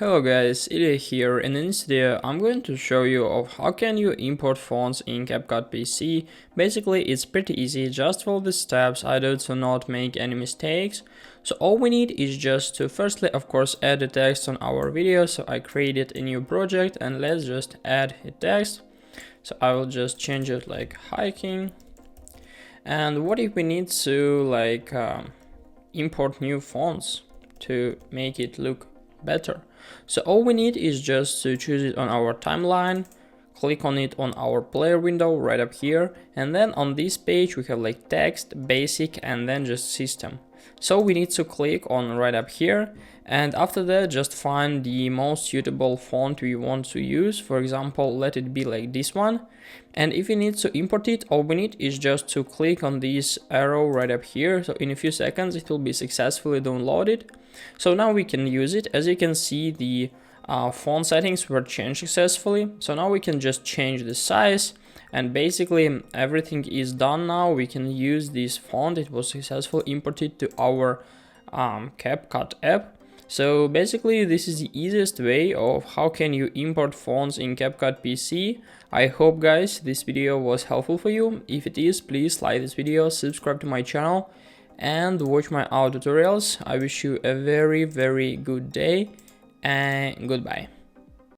Hello guys, Ilya here, and in this video I'm going to show you of how can you import fonts in CapCut PC. Basically it's pretty easy, just follow the steps either to not make any mistakes. So all we need is just to firstly of course add the text on our video. So I created a new project and let's just add a text. So I will just change it like hiking. And what if we need to import new fonts to make it look better? So all we need is just to choose it on our timeline, click on it on our player window right up here, and then on this page we have like text, basic, and then just system. So we need to click on right up here, and after that just find the most suitable font we want to use. For example, let it be like this one. And if we need to import it, all we need is just to click on this arrow right up here. So in a few seconds it will be successfully downloaded. So now we can use it. As you can see, the font settings were changed successfully. So now we can just change the size, and basically everything is done now. We can use this font. It was successfully imported to our CapCut app. So basically this is the easiest way of how can you import fonts in CapCut PC. I hope guys this video was helpful for you. If it is, please like this video, subscribe to my channel, and watch my other tutorials. I wish you a very good day and goodbye.